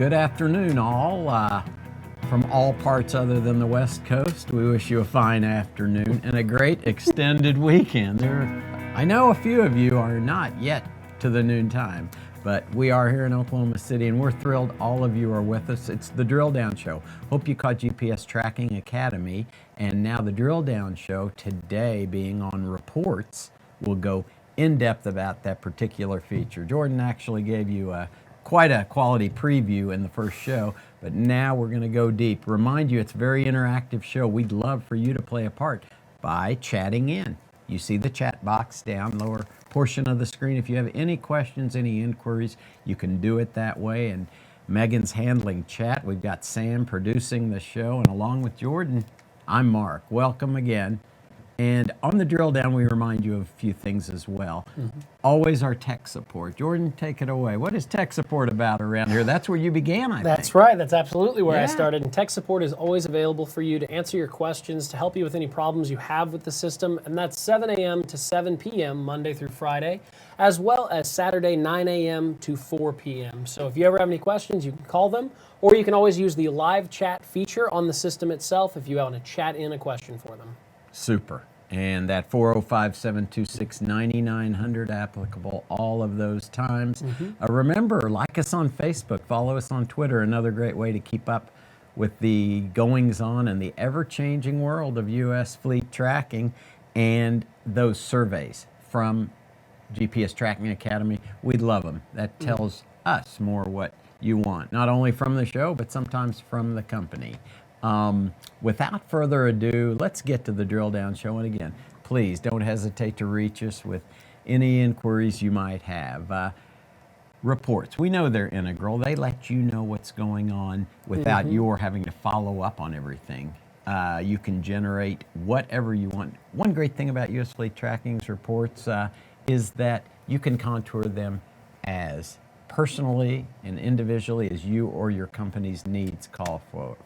good afternoon, all. From all parts other than the West Coast, we wish you a fine afternoon and a great extended weekend. I know a few of you are not yet to the noon time, but we are here in Oklahoma City, and we're thrilled all of you are with us. It's the Drill Down Show. Hope you caught GPS Tracking Academy, and now the Drill Down Show, today being on reports, will go in depth about that particular feature. Jordan actually gave you quite a quality preview in the first show, but now we're going to go deep. Remind you, it's a very interactive show. We'd love for you to play a part by chatting in. You see the chat box down lower portion of the screen. If you have any questions, any inquiries, you can do it that way. And Megan's handling chat. We've got Sam producing the show, and along with Jordan, I'm Mark. Welcome again. And on the drill down, we remind you of a few things as well. Always our tech support. Jordan, take it away. What is tech support about around here? That's where you began, I think. That's right. That's absolutely where I started. And tech support is always available for you to answer your questions, to help you with any problems you have with the system. And that's 7 a.m. to 7 p.m. Monday through Friday, as well as Saturday 9 a.m. to 4 p.m. So if you ever have any questions, you can call them, or you can always use the live chat feature on the system itself if you want to chat in a question for them. Super. And that 405-726-9900 applicable all of those times. Remember, like us on Facebook, follow us on Twitter, another great way to keep up with the goings-on in the ever-changing world of U.S. fleet tracking and those surveys from GPS Tracking Academy. We love them. That tells us more what you want, not only from the show, but sometimes from the company. Without further ado, let's get to the Drill Down Show. And again, please don't hesitate to reach us with any inquiries you might have. Reports, we know they're integral. They let you know what's going on without your having to follow up on everything. You can generate whatever you want. One great thing about U.S. Fleet Tracking's reports is that you can contour them as personally and individually as you or your company's needs call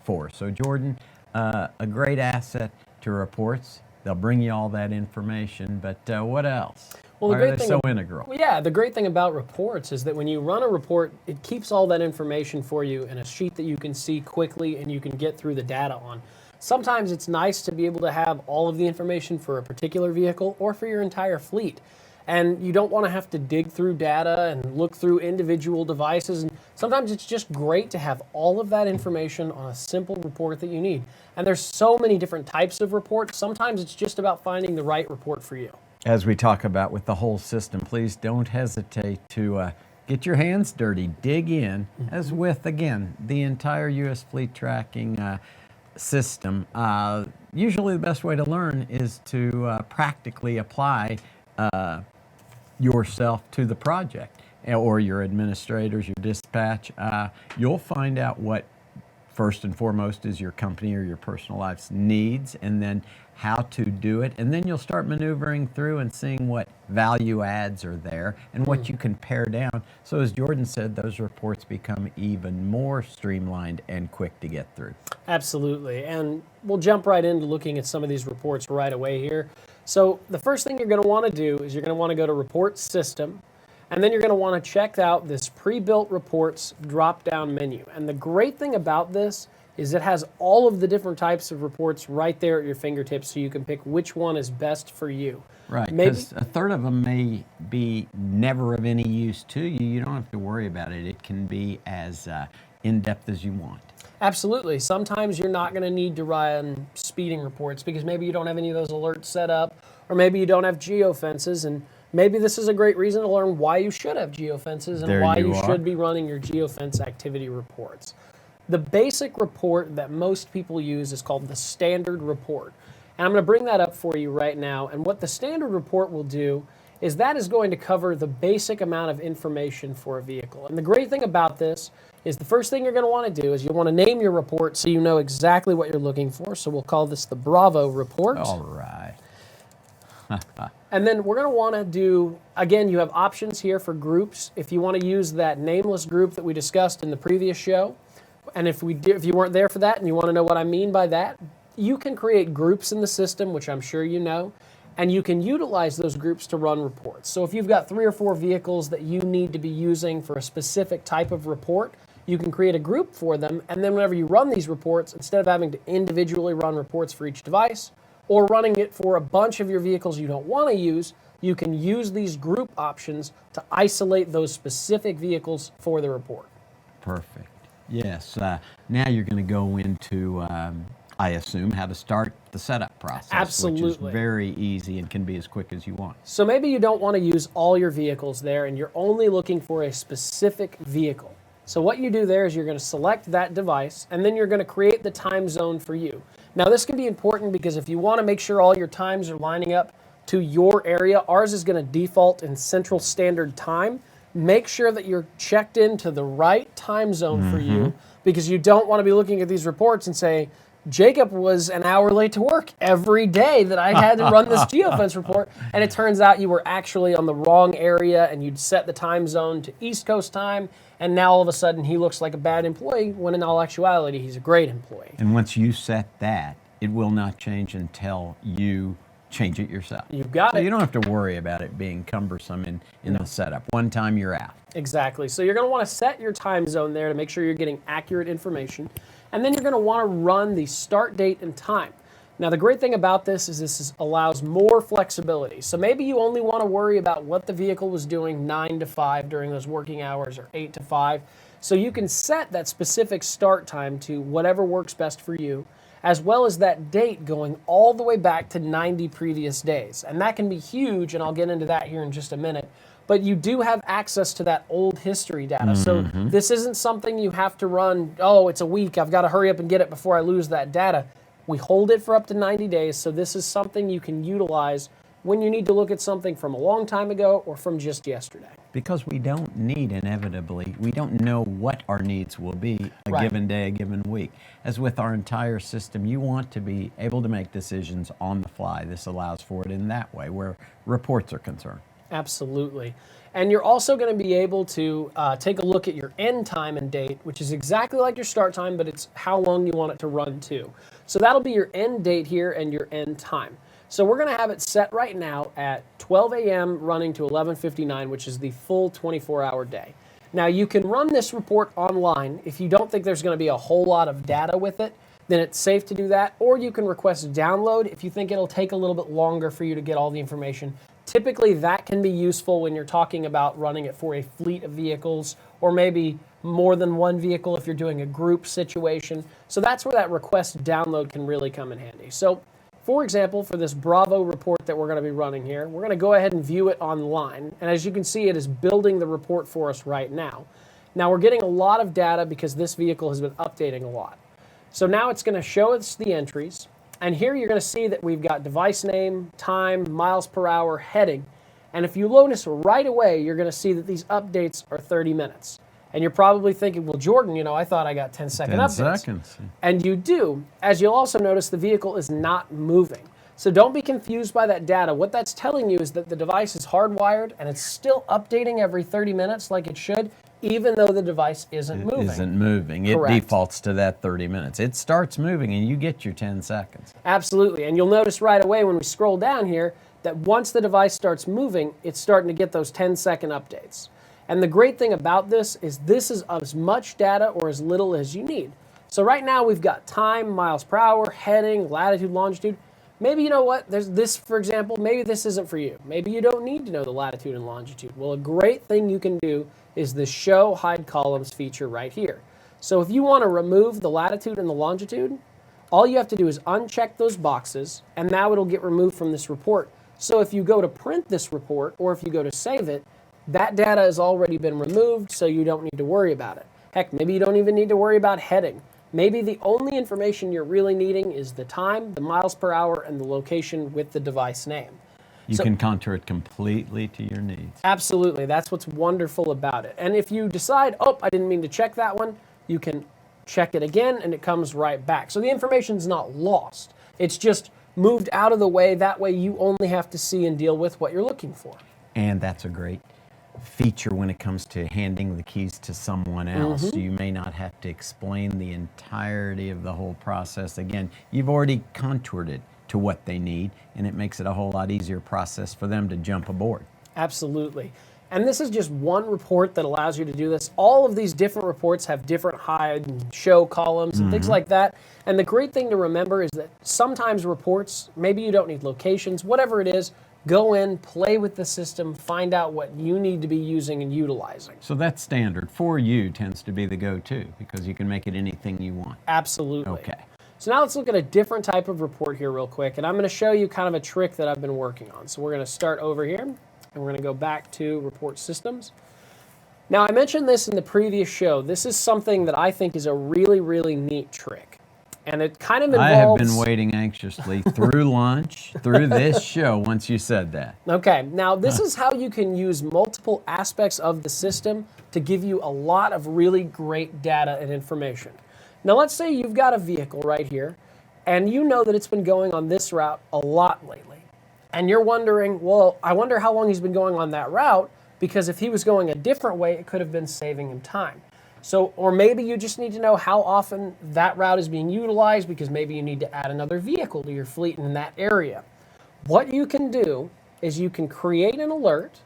for. So Jordan, a great asset to reports. They'll bring you all that information, but what else? Well, the great thing, so integral. Well, yeah, the great thing about reports is that when you run a report, it keeps all that information for you in a sheet that you can see quickly and you can get through the data on. Sometimes it's nice to be able to have all of the information for a particular vehicle or for your entire fleet. And you don't want to have to dig through data and look through individual devices. And sometimes it's just great to have all of that information on a simple report that you need. And there's so many different types of reports. Sometimes it's just about finding the right report for you. As we talk about with the whole system, please don't hesitate to get your hands dirty, dig in, as with, again, the entire U.S. fleet tracking system. Usually the best way to learn is to practically apply yourself to the project, or your administrators, your dispatch. You'll find out what first and foremost is your company or your personal life's needs, and then how to do it, and then you'll start maneuvering through and seeing what value adds are there and what you can pare down. So as Jordan said, those reports become even more streamlined and quick to get through. Absolutely, and we'll jump right into looking at some of these reports right away here. So the first thing you're going to want to do is you're going to want to go to Report System, and then you're going to want to check out this Prebuilt Reports drop-down menu. And the great thing about this is it has all of the different types of reports right there at your fingertips, so you can pick which one is best for you. Right, because a third of them may be never of any use to you. You don't have to worry about it. It can be as in-depth as you want. Absolutely. Sometimes you're not going to need to run speeding reports because maybe you don't have any of those alerts set up, or maybe you don't have geofences, and maybe this is a great reason to learn why you should have geofences and why you should be running your geofence activity reports. The basic report that most people use is called the standard report. And I'm going to bring that up for you right now. And what the standard report will do is that is going to cover the basic amount of information for a vehicle. And the great thing about this is the first thing you're going to want to do is you want to name your report so you know exactly what you're looking for. So we'll call this the Bravo report. All right. And then we're going to want to do, again, you have options here for groups. If you want to use that nameless group that we discussed in the previous show, and if you weren't there for that and you want to know what I mean by that, you can create groups in the system, which I'm sure you know, and you can utilize those groups to run reports. So if you've got 3 or 4 vehicles that you need to be using for a specific type of report, you can create a group for them, and then whenever you run these reports, instead of having to individually run reports for each device or running it for a bunch of your vehicles you don't want to use, you can use these group options to isolate those specific vehicles for the report. Perfect. Yes. Now you're going to go into, I assume, how to start the setup process. Absolutely. Which is very easy and can be as quick as you want. So maybe you don't want to use all your vehicles there and you're only looking for a specific vehicle. So what you do there is you're going to select that device and then you're going to create the time zone for you. Now this can be important because if you want to make sure all your times are lining up to your area, ours is going to default in Central Standard Time. Make sure that you're checked into the right time zone for you, because you don't want to be looking at these reports and say, Jacob was an hour late to work every day that I had to run this Geofence report, and it turns out you were actually on the wrong area and you'd set the time zone to East Coast time, and now all of a sudden he looks like a bad employee when in all actuality he's a great employee. And once you set that, it will not change until you change it yourself. You've got it. So you don't have to worry about it being cumbersome in the setup. One time you're out. Exactly. So you're going to want to set your time zone there to make sure you're getting accurate information. And then you're going to want to run the start date and time. Now the great thing about this is allows more flexibility. So maybe you only want to worry about what the vehicle was doing 9 to 5 during those working hours or 8 to 5. So you can set that specific start time to whatever works best for you, as well as that date going all the way back to 90 previous days. And that can be huge, and I'll get into that here in just a minute. But you do have access to that old history data. So this isn't something you have to run, oh, it's a week, I've got to hurry up and get it before I lose that data. We hold it for up to 90 days, so this is something you can utilize when you need to look at something from a long time ago or from just yesterday. Because we don't need, inevitably, we don't know what our needs will be a given day, a given week. As with our entire system, you want to be able to make decisions on the fly. This allows for it in that way, where reports are concerned. Absolutely. And you're also going to be able to take a look at your end time and date, which is exactly like your start time, but it's how long you want it to run to. So that'll be your end date here and your end time. So we're going to have it set right now at 12 a.m. running to 11:59, which is the full 24-hour day. Now you can run this report online. If you don't think there's going to be a whole lot of data with it, then it's safe to do that. Or you can request download if you think it'll take a little bit longer for you to get all the information. Typically that can be useful when you're talking about running it for a fleet of vehicles, or maybe more than one vehicle if you're doing a group situation. So that's where that request download can really come in handy. So for example, for this Bravo report that we're going to be running here, we're going to go ahead and view it online. And as you can see, it is building the report for us right now. Now we're getting a lot of data because this vehicle has been updating a lot. So now it's going to show us the entries. And here you're going to see that we've got device name, time, miles per hour, heading. And if you notice right away, you're going to see that these updates are 30 minutes. And you're probably thinking, well, Jordan, you know, I thought I got 10-second updates. 10 seconds. And you do. As you'll also notice, the vehicle is not moving. So don't be confused by that data. What that's telling you is that the device is hardwired and it's still updating every 30 minutes like it should, even though the device isn't moving. It isn't moving. It defaults to that 30 minutes. It starts moving and you get your 10 seconds. Absolutely. And you'll notice right away when we scroll down here that once the device starts moving, it's starting to get those 10-second updates. And the great thing about this is as much data or as little as you need. So right now we've got time, miles per hour, heading, latitude, longitude. Maybe, you know what, there's this, for example, maybe this isn't for you. Maybe you don't need to know the latitude and longitude. Well, a great thing you can do is the Show Hide Columns feature right here. So if you want to remove the latitude and the longitude, all you have to do is uncheck those boxes, and now it'll get removed from this report. So if you go to print this report, or if you go to save it, that data has already been removed, so you don't need to worry about it. Heck, maybe you don't even need to worry about heading. Maybe the only information you're really needing is the time, the miles per hour, and the location with the device name. You can contour it completely to your needs. Absolutely. That's what's wonderful about it. And if you decide, oh, I didn't mean to check that one, you can check it again, and it comes right back. So the information's not lost. It's just moved out of the way. That way you only have to see and deal with what you're looking for. And that's a great feature when it comes to handing the keys to someone else. You may not have to explain the entirety of the whole process. Again, you've already contoured it to what they need, and it makes it a whole lot easier process for them to jump aboard. Absolutely. And this is just one report that allows you to do this. All of these different reports have different hide and show columns and things like that. And the great thing to remember is that sometimes reports, maybe you don't need locations, whatever it is, go in, play with the system, find out what you need to be using and utilizing. So that's standard. For you tends to be the go-to because you can make it anything you want. Absolutely. Okay. So now let's look at a different type of report here real quick. And I'm going to show you kind of a trick that I've been working on. So we're going to start over here. And we're going to go back to report systems. Now, I mentioned this in the previous show. This is something that I think is a really, really neat trick. And it kind of involves... I have been waiting anxiously through lunch, through this show, once you said that. Okay, now this is how you can use multiple aspects of the system to give you a lot of really great data and information. Now, let's say you've got a vehicle right here, and you know that it's been going on this route a lot lately. And you're wondering, well, I wonder how long he's been going on that route, because if he was going a different way, it could have been saving him time. So, or maybe you just need to know how often that route is being utilized, because maybe you need to add another vehicle to your fleet in that area. What you can do is you can create an alert,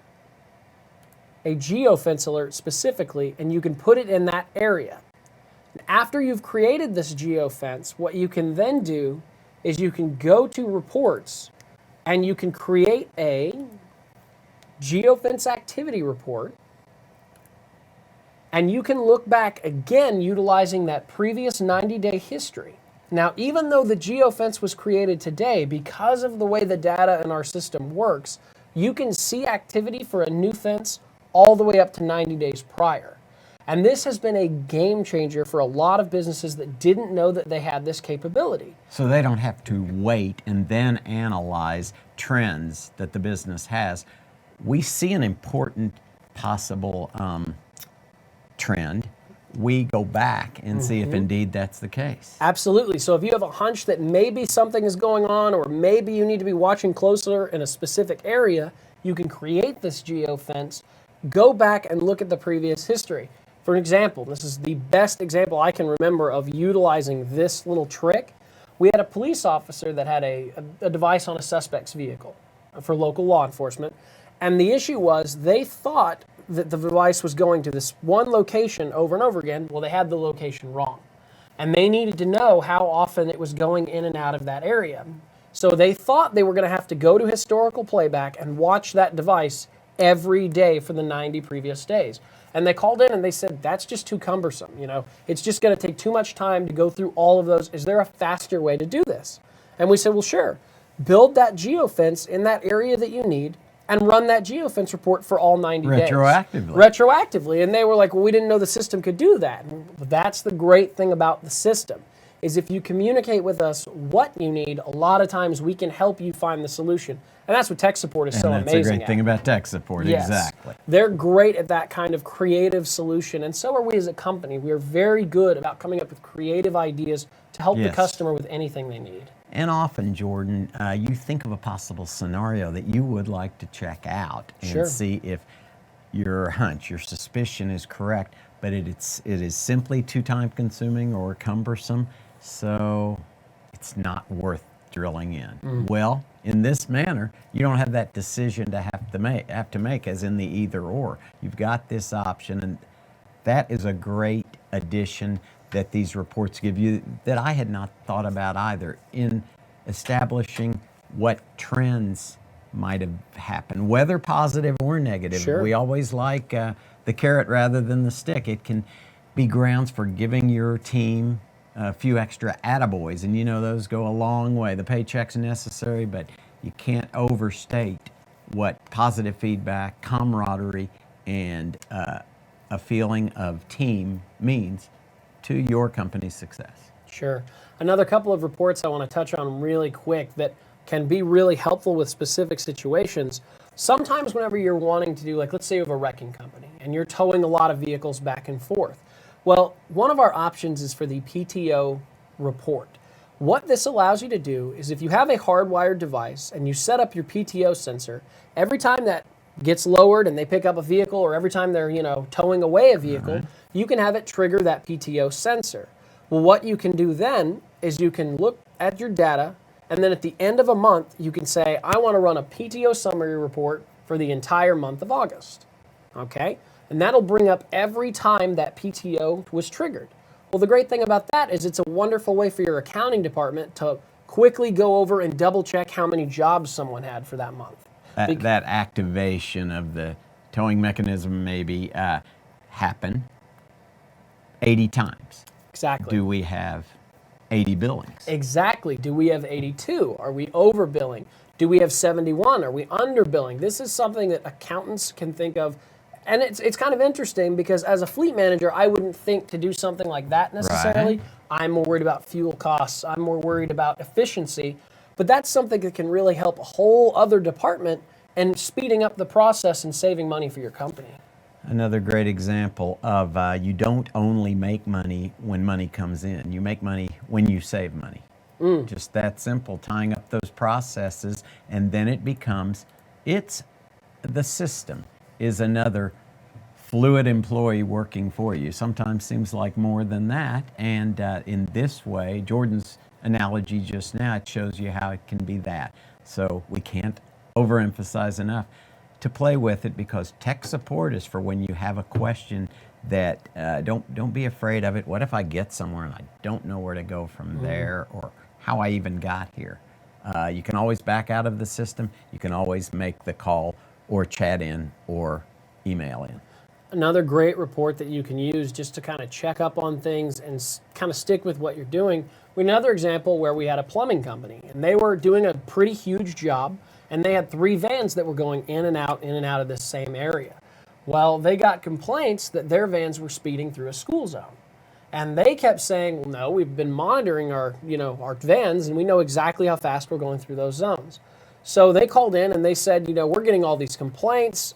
a geofence alert specifically, and you can put it in that area. And after you've created this geofence, what you can then do is you can go to reports and you can create a geofence activity report, and you can look back again utilizing that previous 90-day history. Now, even though the geofence was created today, because of the way the data in our system works, you can see activity for a new fence all the way up to 90 days prior. And this has been a game changer for a lot of businesses that didn't know that they had this capability. So they don't have to wait and then analyze trends that the business has. We see an important possible trend. We go back and see if indeed that's the case. Absolutely. So if you have a hunch that maybe something is going on, or maybe you need to be watching closer in a specific area, you can create this geofence, go back and look at the previous history. For example, this is the best example I can remember of utilizing this little trick. We had a police officer that had a device on a suspect's vehicle for local law enforcement. And the issue was they thought that the device was going to this one location over and over again. Well, they had the location wrong. And they needed to know how often it was going in and out of that area. So they thought they were going to have to go to historical playback and watch that device every day for the 90 previous days. And they called in and they said, that's just too cumbersome. You know, it's just going to take too much time to go through all of those. Is there a faster way to do this? And we said, well, sure. Build that geofence in that area that you need and run that geofence report for all 90 days. Retroactively. And they were like, well, we didn't know the system could do that. And that's the great thing about the system, is if you communicate with us what you need, a lot of times we can help you find the solution. And that's what tech support is so amazing at. And that's a great thing about tech support, yes. Exactly. They're great at that kind of creative solution, and so are we as a company. We are very good about coming up with creative ideas to help the customer with anything they need. And often, Jordan, you think of a possible scenario that you would like to check out and see if your hunch, your suspicion is correct, but it is simply too time-consuming or cumbersome, so it's not worth drilling in. Well, in this manner, you don't have that decision to have to make as in the either or. You've got this option, and that is a great addition that these reports give you that I had not thought about either in establishing what trends might have happened, whether positive or negative. We always like the carrot rather than the stick. It can be grounds for giving your team a few extra attaboys, and you know those go a long way. The paycheck's necessary, but you can't overstate what positive feedback, camaraderie, and a feeling of team means to your company's success. Sure. Another couple of reports I want to touch on really quick that can be really helpful with specific situations. Sometimes whenever you're wanting to do, like let's say you have a wrecking company and you're towing a lot of vehicles back and forth. Well, one of our options is for the PTO report. What this allows you to do is if you have a hardwired device and you set up your PTO sensor, every time that gets lowered and they pick up a vehicle, or every time they're, towing away a vehicle, you can have it trigger that PTO sensor. Well, what you can do then is you can look at your data, and then at the end of a month, you can say, I want to run a PTO summary report for the entire month of August. okay? And that'll bring up every time that PTO was triggered. Well, the great thing about that is it's a wonderful way for your accounting department to quickly go over and double check how many jobs someone had for that month. That activation of the towing mechanism maybe happen 80 times. Exactly. Do we have 80 billings? Exactly. Do we have 82? Are we overbilling? Do we have 71? Are we underbilling? This is something that accountants can think of. And it's kind of interesting because as a fleet manager, I wouldn't think to do something like that necessarily. Right. I'm more worried about fuel costs. I'm more worried about efficiency. But that's something that can really help a whole other department and speeding up the process and saving money for your company. Another great example of you don't only make money when money comes in. You make money when you save money. Just that simple, tying up those processes, and then it becomes, the system is another fluid employee working for you. Sometimes seems like more than that, and in this way, Jordan's analogy just now, it shows you how it can be that. So we can't overemphasize enough to play with it, because tech support is for when you have a question that don't be afraid of it. What if I get somewhere and I don't know where to go from there, or how I even got here? You can always back out of the system. You can always make the call or chat in or email in. Another great report that you can use just to kind of check up on things and kind of stick with what you're doing. We had another example where we had a plumbing company, and they were doing a pretty huge job, and they had 3 vans that were going in and out of this same area. Well, they got complaints that their vans were speeding through a school zone. And they kept saying, well, no, we've been monitoring our vans, and we know exactly how fast we're going through those zones. So they called in and they said, we're getting all these complaints.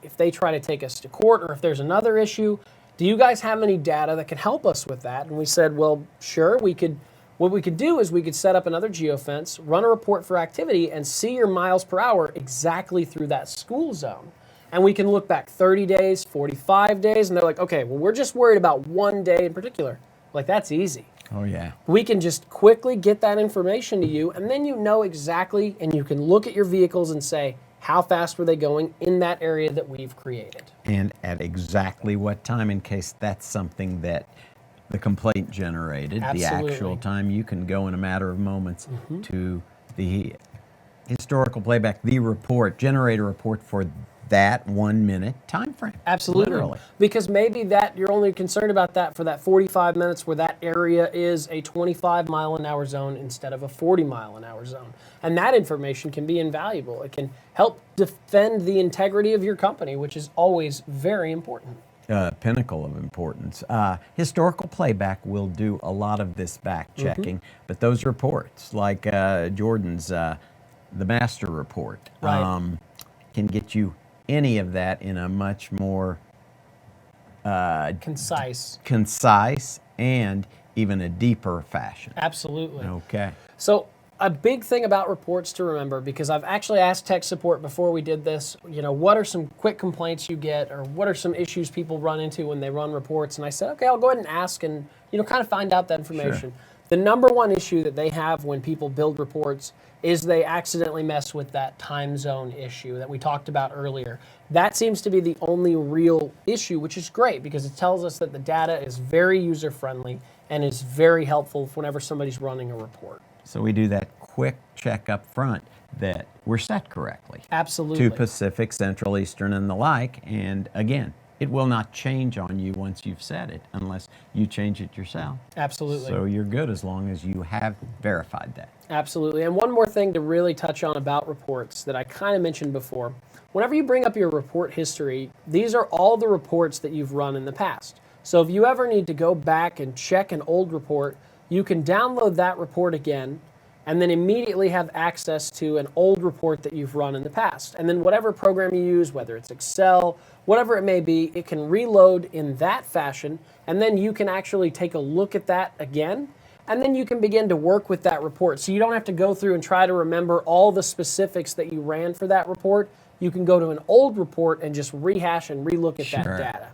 If they try to take us to court, or if there's another issue, do you guys have any data that can help us with that? And we said, well, sure, what we could do is we could set up another geofence, run a report for activity, and see your miles per hour exactly through that school zone. And we can look back 30 days, 45 days, and they're like, okay, well, we're just worried about one day in particular. Like, that's easy. Oh, yeah. We can just quickly get that information to you, and then you know exactly, and you can look at your vehicles and say, how fast were they going in that area that we've created? And at exactly what time, in case that's something that the complaint generated. Absolutely. The actual time. You can go in a matter of moments to the historical playback, the report, generate a report for that 1 minute time frame. Absolutely. Literally. Because maybe that you're only concerned about that for that 45 minutes where that area is a 25 mile an hour zone instead of a 40 mile an hour zone. And that information can be invaluable. It can help defend the integrity of your company, which is always very important. Pinnacle of importance. Historical playback will do a lot of this back checking, but those reports, like Jordan's, the master report, Right. can get you any of that in a much more Concise. concise and even a deeper fashion. Absolutely. Okay. So a big thing about reports to remember, because I've actually asked tech support before we did this, what are some quick complaints you get, or what are some issues people run into when they run reports? And I said, okay, I'll go ahead and ask and, kind of find out that information. Sure. The number one issue that they have when people build reports is they accidentally mess with that time zone issue that we talked about earlier. That seems to be the only real issue, which is great because it tells us that the data is very user-friendly and is very helpful whenever somebody's running a report. So we do that quick check up front that we're set correctly. Absolutely. To Pacific, Central, Eastern, and the like. And again, it will not change on you once you've set it unless you change it yourself. Absolutely. So you're good as long as you have verified that. Absolutely. And one more thing to really touch on about reports that I kind of mentioned before. Whenever you bring up your report history, these are all the reports that you've run in the past. So if you ever need to go back and check an old report, you can download that report again and then immediately have access to an old report that you've run in the past. And then whatever program you use, whether it's Excel, whatever it may be, it can reload in that fashion, and then you can actually take a look at that again, and then you can begin to work with that report. So you don't have to go through and try to remember all the specifics that you ran for that report. You can go to an old report and just rehash and relook at that data.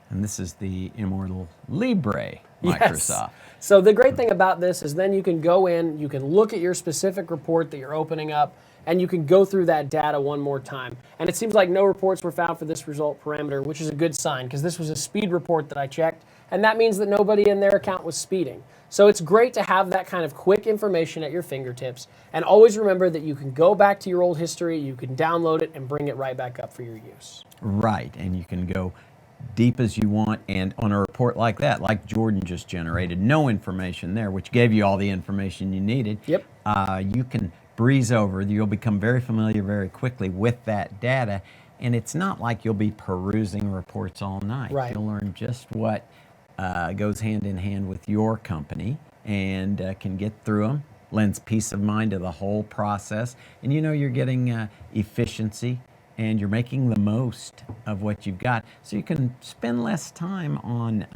And this is the immortal Libre Microsoft. Yes. So the great thing about this is then you can go in, you can look at your specific report that you're opening up, and you can go through that data one more time. And it seems like no reports were found for this result parameter, which is a good sign because this was a speed report that I checked, and that means that nobody in their account was speeding. So it's great to have that kind of quick information at your fingertips. And always remember that you can go back to your old history, you can download it and bring it right back up for your use. Right, and you can go deep as you want, and on a report like that, like Jordan just generated, no information there, which gave you all the information you needed. Yep. You can breeze over. You'll become very familiar very quickly with that data, and it's not like you'll be perusing reports all night. Right. You'll learn just what goes hand in hand with your company and can get through them, lends peace of mind to the whole process, and you know you're getting efficiency and you're making the most of what you've got, so you can spend less time on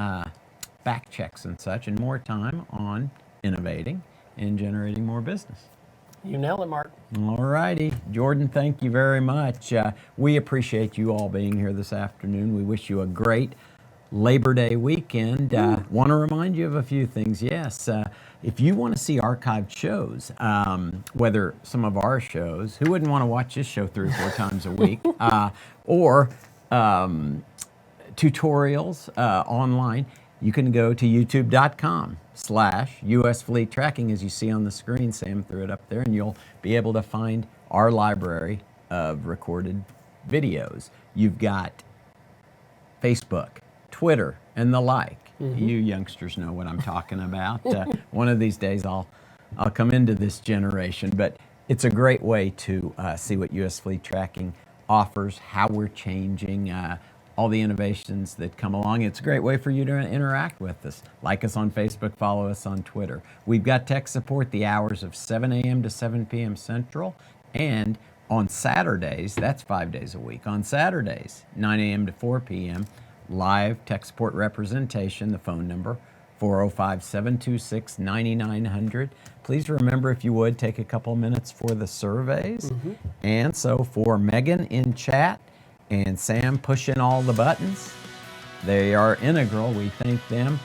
back checks and such and more time on innovating and generating more business. You nailed it, Mark. All righty. Jordan, thank you very much. We appreciate you all being here this afternoon. We wish you a great Labor Day weekend. Want to remind you of a few things. Yes, if you want to see archived shows, whether some of our shows, who wouldn't want to watch this show 3 or 4 times a week, or tutorials online, you can go to youtube.com/US Fleet Tracking, as you see on the screen. Sam threw it up there, and you'll be able to find our library of recorded videos. You've got Facebook, Twitter, and the like. You youngsters know what I'm talking about. One of these days I'll come into this generation, but it's a great way to see what US Fleet Tracking offers, how we're changing, all the innovations that come along. It's a great way for you to interact with us. Like us on Facebook, follow us on Twitter. We've got tech support the hours of 7 a.m. to 7 p.m. Central, and on Saturdays, that's 5 days a week. On Saturdays, 9 a.m. to 4 p.m., live tech support representation, the phone number, 405-726-9900. Please remember, if you would, take a couple minutes for the surveys. And so for Megan in chat and Sam pushing all the buttons, they are integral. We thank them.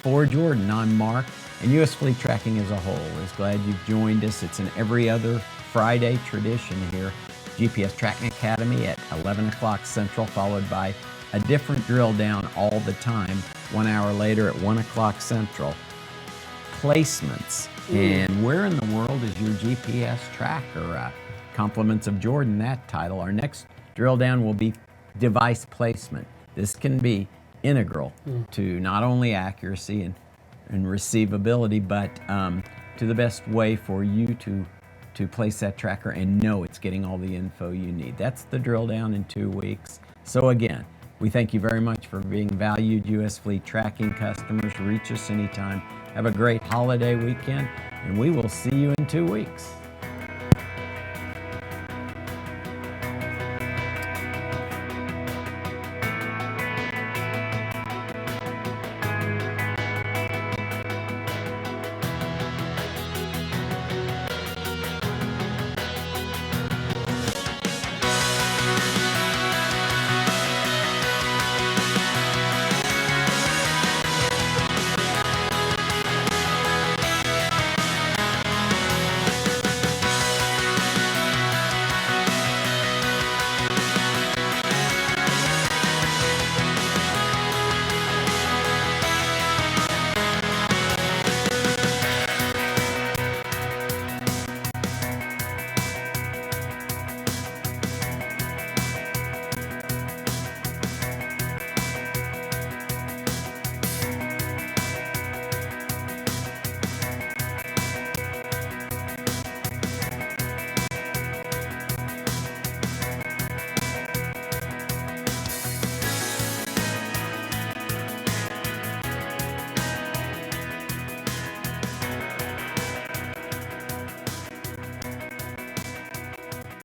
For Jordan, I'm Mark, and US Fleet Tracking as a whole is glad you've joined us. It's an every other Friday tradition here. GPS Tracking Academy at 11 o'clock Central, followed by a different drill down all the time, 1 hour later at 1 o'clock Central. Placements. And where in the world is your GPS tracker? Compliments of Jordan, that title. Our next drill down will be device placement. This can be integral to not only accuracy and receivability, but to the best way for you to place that tracker and know it's getting all the info you need. That's the drill down in 2 weeks. So again, we thank you very much for being valued US Fleet Tracking customers. Reach us anytime. Have a great holiday weekend, and we will see you in 2 weeks.